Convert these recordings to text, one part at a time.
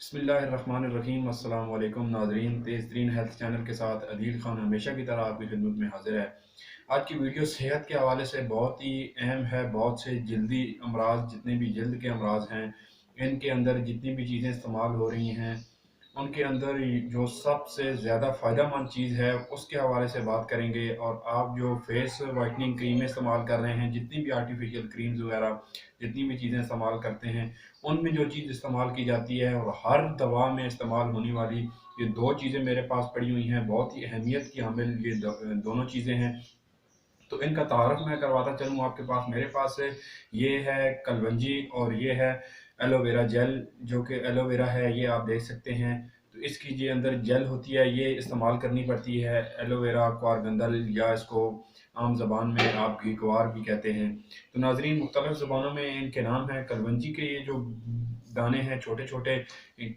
बिस्मिल्लाहिर्रहमानिर्रहीम। अस्सलाम वालेकुम नाज़रीन, तेज़ तरीन हेल्थ चैनल के साथ अदील खान हमेशा की तरह आपकी खिदमत में हाजिर है। आज की वीडियो सेहत के हवाले से बहुत ही अहम है। बहुत से जल्दी अमराज, जितने भी जल्द के अमराज हैं, इनके अंदर जितनी भी चीज़ें इस्तेमाल हो रही हैं, उनके अंदर जो सबसे ज़्यादा फ़ायदेमंद चीज़ है उसके हवाले से बात करेंगे। और आप जो फेस वाइटनिंग क्रीमें इस्तेमाल कर रहे हैं, जितनी भी आर्टिफिशियल क्रीम्स वगैरह जितनी भी चीज़ें इस्तेमाल करते हैं, उनमें जो चीज़ इस्तेमाल की जाती है और हर दवा में इस्तेमाल होने वाली ये दो चीज़ें मेरे पास पड़ी हुई हैं, बहुत ही अहमियत की हामिल ये दोनों चीज़ें हैं। तो इनका तारुफ मैं करवाता चलूँ आपके पास। मेरे पास है, ये है कलवंजी और ये है एलोवेरा जेल। जो कि एलोवेरा है, ये आप देख सकते हैं। तो इसकी जो अंदर जेल होती है, ये इस्तेमाल करनी पड़ती है। एलोवेरा क्वारगंदल, या इसको आम ज़बान में आप घीकुआर भी कहते हैं। तो नाजरीन, मुख्तलिफ ज़बानों में इनके नाम हैं। कलवंजी के ये जो दाने हैं, छोटे छोटे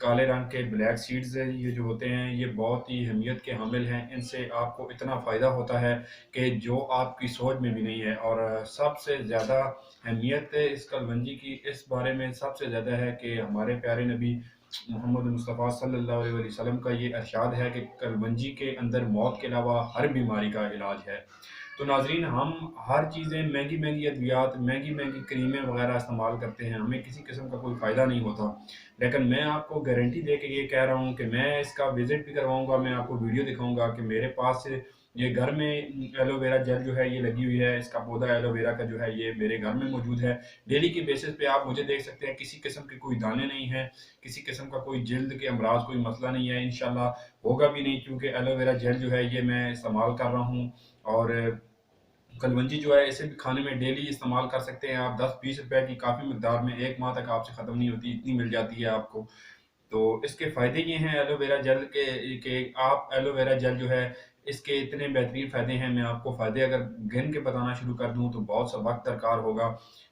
काले रंग के ब्लैक सीड्स है, ये जो होते हैं, ये बहुत ही अहमियत के हामिल हैं। इनसे आपको इतना फ़ायदा होता है कि जो आपकी सोच में भी नहीं है। और सबसे ज़्यादा अहमियत इस कलवंजी की इस बारे में सबसे ज़्यादा है कि हमारे प्यारे नबी मोहम्मद मुस्तफ़ा सल्लल्लाहु अलैहि वसल्लम का ये इरशाद है कि कलवंजी के अंदर मौत के अलावा हर बीमारी का इलाज है। तो नाजरीन, हम हर चीज़ें महंगी महंगी अद्वियात, महंगी महंगी क्रीमें वगैरह इस्तेमाल करते हैं, हमें किसी किस्म का कोई फ़ायदा नहीं होता। लेकिन मैं आपको गारंटी दे के ये कह रहा हूँ कि मैं इसका विज़िट भी करवाऊँगा, मैं आपको वीडियो दिखाऊँगा कि मेरे पास से ये घर में एलोवेरा जेल जो है ये लगी हुई है। इसका पौधा एलोवेरा का जो है ये मेरे घर में मौजूद है। डेली की बेसिस पे आप मुझे देख सकते हैं, किसी किस्म के कोई दाने नहीं हैं, किसी किस्म का कोई जल्द के अमराज कोई मसला नहीं है, इंशाल्लाह होगा भी नहीं, क्योंकि एलोवेरा जेल जो है ये मैं इस्तेमाल कर रहा हूँ। और कलवंजी जो है, इसे भी खाने में डेली इस्तेमाल कर सकते हैं आप। 10-20 रुपए की काफ़ी मिकदार में 1 माह तक आपसे ख़त्म नहीं होती, इतनी मिल जाती है आपको। तो इसके फ़ायदे ये हैं एलोवेरा जेल के आप एलोवेरा जेल जो है, इसके इतने बेहतरीन फ़ायदे हैं। मैं आपको फ़ायदे अगर गिन के बताना शुरू कर दूँ तो बहुत सा वक़्त दरकार होगा।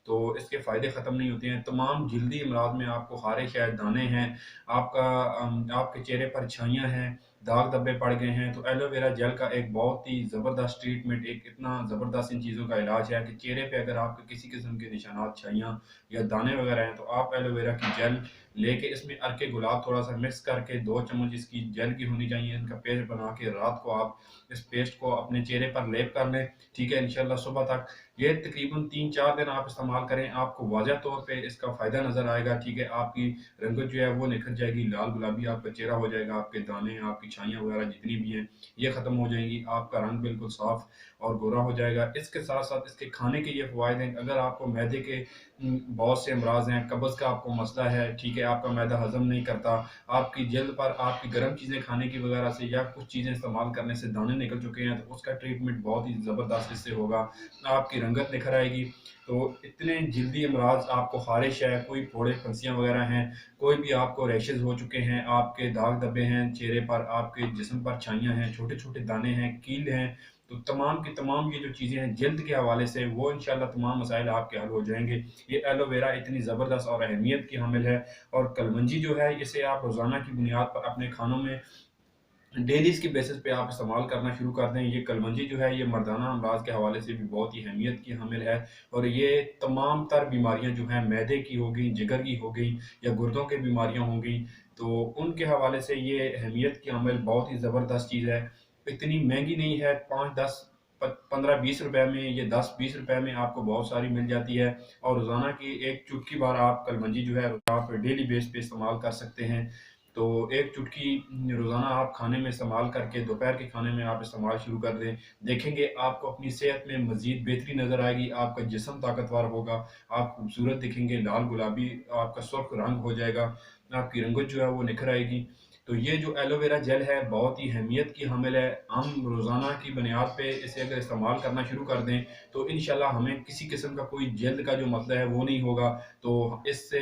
तो इसके फ़ायदे ख़त्म नहीं होते हैं। तमाम जल्दी अमराज में आपको ख़ारिश है, दाने हैं, आपके चेहरे पर छाइयाँ हैं, दाग धब्बे पड़ गए हैं, तो एलोवेरा जेल का एक बहुत ही ज़बरदस्त ट्रीटमेंट, एक इतना ज़बरदस्त इन चीज़ों का इलाज है कि चेहरे पे अगर आपके किसी किस्म के निशानात, छाइयाँ या दाने वगैरह हैं, तो आप एलोवेरा की जेल लेके इसमें अर्के गुलाब थोड़ा सा मिक्स करके 2 चम्मच इसकी जेल की होनी चाहिए, इनका पेस्ट बना के रात को आप इस पेस्ट को अपने चेहरे पर लेप कर लें। ठीक है, इंशाल्लाह सुबह तक ये तकरीबन 3-4 दिन आप इस्तेमाल करें, आपको वाज़ह तौर पे इसका फ़ायदा नज़र आएगा। ठीक है, आपकी रंगत जो है वो निखर जाएगी, लाल गुलाबी आपका चेहरा हो जाएगा, आपके दाने, आपकी छाइयाँ वगैरह जितनी भी हैं, ये ख़त्म हो जाएंगी, आपका रंग बिल्कुल साफ़ और गोरा हो जाएगा। इसके साथ साथ इसके खाने के ये फ़वाइद हैं। अगर आपको मैदे के बहुत से अमराज हैं, कब्ज़ का आपको मसला है, ठीक है, आपका मैदा हज़म नहीं करता, आपकी जल्द पर आपकी गर्म चीज़ें खाने की वगैरह से या कुछ चीज़ें इस्तेमाल करने से दाने निकल चुके हैं, तो उसका ट्रीटमेंट बहुत ही ज़बरदस्त इससे होगा। आपकी रंगत निखर आएगी। तो इतने जल्दी अमराज, आपको ख़ारिश है, कोई फोड़े फंसियाँ वगैरह हैं, कोई भी आपको रैशेज़ हो चुके हैं, आपके दाग धब्बे हैं चेहरे पर, आपके जिस्म पर छाइयाँ हैं, छोटे छोटे दाने हैं, कील हैं, तो तमाम की तमाम ये जो चीज़ें हैं जल्द के हवाले से, वो इंशाल्लाह तमाम मसाइल आपके हल हो जाएंगे। ये एलोवेरा इतनी ज़बरदस्त और अहमियत की हामिल है। और कलवंजी जो है, इसे आप रोज़ाना की बुनियाद पर अपने खानों में डेलीज़ की बेसिस पे आप इस्तेमाल करना शुरू कर दें। ये कलवंजी जो है, ये मर्दाना अमराज के हवाले से भी बहुत ही अहमियत की हामिल है। और ये तमाम तर बीमारियाँ जो हैं, मैदे की हो गई, जिगर की हो गई, या गुर्दों की बीमारियाँ हो गई, तो उनके हवाले से ये अहमियत की हामिल बहुत ही ज़बरदस्त चीज़ है। इतनी महंगी नहीं है, 5-10 15-20 रुपए में, ये 10-20 रुपए में आपको बहुत सारी मिल जाती है। और रोज़ाना की एक चुटकी भर आप कलवंजी जो है आप डेली बेस पे इस्तेमाल कर सकते हैं। तो एक चुटकी रोज़ाना आप खाने में इस्तेमाल करके दोपहर के खाने में आप इस्तेमाल शुरू कर दें। देखेंगे आपको अपनी सेहत में मज़ीद बेहतरी नज़र आएगी, आपका जिस्म ताकतवर होगा, आप खूबसूरत दिखेंगे, लाल गुलाबी आपका सुर्ख रंग हो जाएगा, आपकी रंगत जो है वो निखर आएगी। तो ये जो एलोवेरा जेल है, बहुत ही अहमियत की हामिल है। हम रोज़ाना की बुनियाद पे इसे अगर इस्तेमाल करना शुरू कर दें, तो इंशाल्लाह हमें किसी किस्म का कोई जल्द का जो मसला है वो नहीं होगा। तो इससे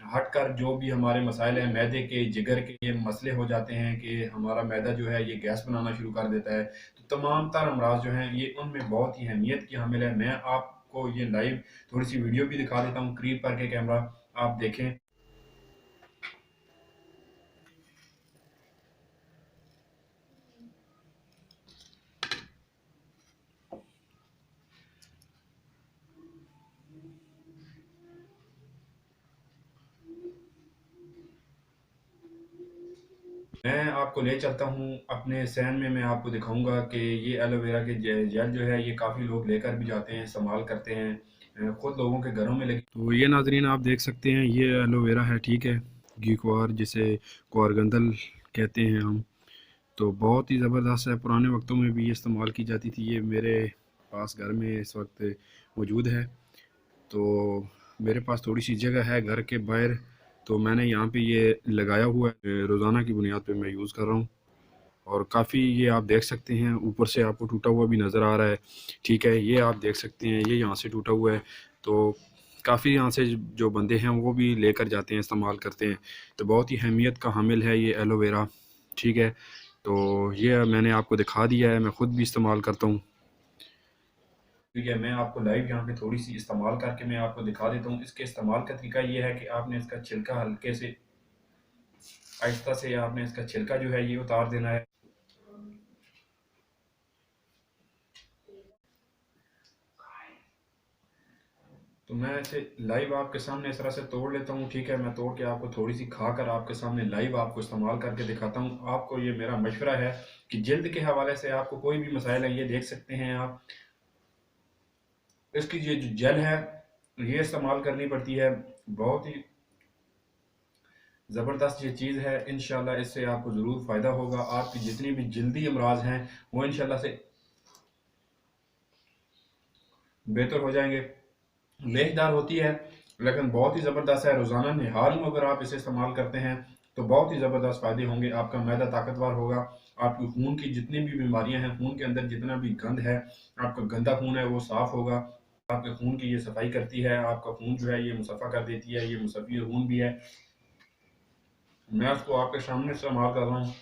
हटकर जो भी हमारे मसाइल हैं, मैदे के, जिगर के, ये मसले हो जाते हैं कि हमारा मैदा जो है ये गैस बनाना शुरू कर देता है। तो तमाम तर अमराज जो हैं, ये उनमें बहुत ही अहमियत की हामिल है। मैं आपको ये लाइव थोड़ी सी वीडियो भी दिखा देता हूँ, करीब करके कैमरा आप देखें। मैं आपको ले चलता हूँ अपने सहन में, मैं आपको दिखाऊँगा कि ये एलोवेरा के जेल जो है ये काफ़ी लोग लेकर भी जाते हैं, इस्तेमाल करते हैं। खुद लोगों के घरों में लगी तो ये नाज़रीन आप देख सकते हैं ये एलोवेरा है, ठीक है। घीकुआर जिसे कुआरगंदल कहते हैं हम, तो बहुत ही ज़बरदस्त है। पुराने वक्तों में भी ये इस्तेमाल की जाती थी। ये मेरे पास घर में इस वक्त मौजूद है। तो मेरे पास थोड़ी सी जगह है घर के बाहर, तो मैंने यहाँ पे ये लगाया हुआ है। रोज़ाना की बुनियाद पे मैं यूज़ कर रहा हूँ और काफ़ी ये आप देख सकते हैं ऊपर से आपको टूटा हुआ भी नज़र आ रहा है, ठीक है। ये आप देख सकते हैं ये यहाँ से टूटा हुआ है, तो काफ़ी यहाँ से जो बंदे हैं वो भी लेकर जाते हैं, इस्तेमाल करते हैं। तो बहुत ही अहमियत का हामिल है ये एलोवेरा, ठीक है। तो ये मैंने आपको दिखा दिया है, मैं ख़ुद भी इस्तेमाल करता हूँ। ठीक है, मैं आपको लाइव यहाँ पे थोड़ी सी इस्तेमाल करके मैं आपको दिखा देता हूँ। इसके इस्तेमाल का तरीका ये है कि आपने इसका छिलका हल्के से आहिस्ता से आपने इसका छिलका जो है ये उतार देना है। तो मैं इसे लाइव आपके सामने इस तरह से तोड़ लेता हूँ, ठीक है। मैं तोड़ के आपको थोड़ी सी खाकर आपके सामने लाइव आपको इस्तेमाल करके दिखाता हूँ। आपको ये मेरा मशवरा है कि जल्द के हवाले से आपको कोई भी मसाइल है ये देख सकते हैं आप। इसकी ये जो जेल है ये इस्तेमाल करनी पड़ती है, बहुत ही ज़बरदस्त ये चीज़ है। इंशाल्लाह इससे आपको ज़रूर फ़ायदा होगा। आपकी जितनी भी जल्दी अमराज हैं वो इंशाल्लाह से बेहतर हो जाएंगे। लेखदार होती है लेकिन बहुत ही ज़बरदस्त है। रोज़ाना निहार में अगर आप इसे इस्तेमाल करते हैं तो बहुत ही ज़बरदस्त फ़ायदे होंगे। आपका मैदा ताकतवर होगा, आपकी खून की जितनी भी बीमारियां हैं, खून के अंदर जितना भी गंद है, आपका गंदा खून है वो साफ़ होगा। आपके खून की ये सफाई करती है, आपका खून जो है ये मुसफ़ा कर देती है, ये मुसफ़ी खून भी है। मैं उसको आपके सामने इस्तेमाल कर रहा हूँ,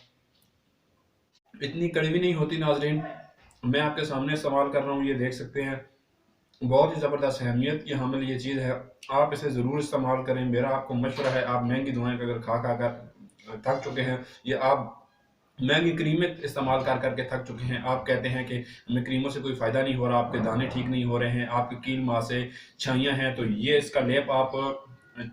इतनी कड़वी नहीं होती नाजरीन। मैं आपके सामने इस्तेमाल कर रहा हूँ, ये देख सकते हैं बहुत ही ज़बरदस्त अहमियत की हामिल ये चीज़ है। आप इसे ज़रूर इस्तेमाल करें, मेरा आपको मशवरा है। आप महंगी दवाएं अगर खा खा कर थक चुके हैं, ये आप महंगी क्रीमें इस्तेमाल कर करके थक चुके हैं, आप कहते हैं कि हमें क्रीमों से कोई फ़ायदा नहीं हो रहा, आपके दाने ठीक नहीं हो रहे हैं, आपकी कील मासे छाइयाँ हैं, तो ये इसका लेप आप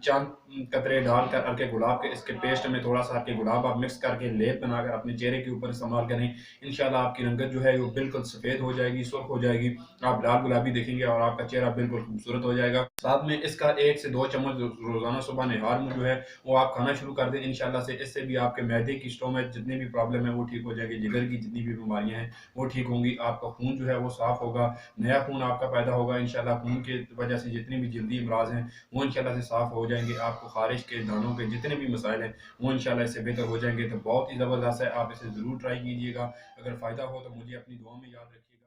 चंद कतरे डालकर अर्के गुलाब के इसके पेस्ट में थोड़ा सा अर्के गुलाब आप मिक्स करके लेप बनाकर अपने चेहरे के ऊपर इस्तेमाल करें। इंशाल्लाह आपकी रंगत जो है वो बिल्कुल सफ़ेद हो जाएगी, सुर्ख हो जाएगी, आप लाल गुलाबी दिखेंगे और आपका चेहरा बिल्कुल खूबसूरत हो जाएगा। साथ में इसका 1 से 2 चम्मच रोज़ाना सुबह निहार में जो है वो आप खाना शुरू कर दें। इंशाल्लाह से इससे भी आपके मैदे की स्टोमच जितनी भी प्रॉब्लम है वो ठीक हो जाएगी, जिगर की जितनी भी बीमारियां हैं वो ठीक होंगी, आपका खून जो है वो साफ़ होगा, नया खून आपका पैदा होगा। इंशाल्लाह खून की वजह से जितनी भी जल्दी अमराज हैं वो इंशाल्लाह से साफ़ हो जाएंगे। आपको खारिश के दानों के जितने भी मसाइल हैं वो इंशाल्लाह इससे बेहतर हो जाएंगे। तो बहुत ही ज़बरदस्त है, आप इसे ज़रूर ट्राई कीजिएगा। अगर फ़ायदा हो तो मुझे अपनी दुआ में याद रखिएगा।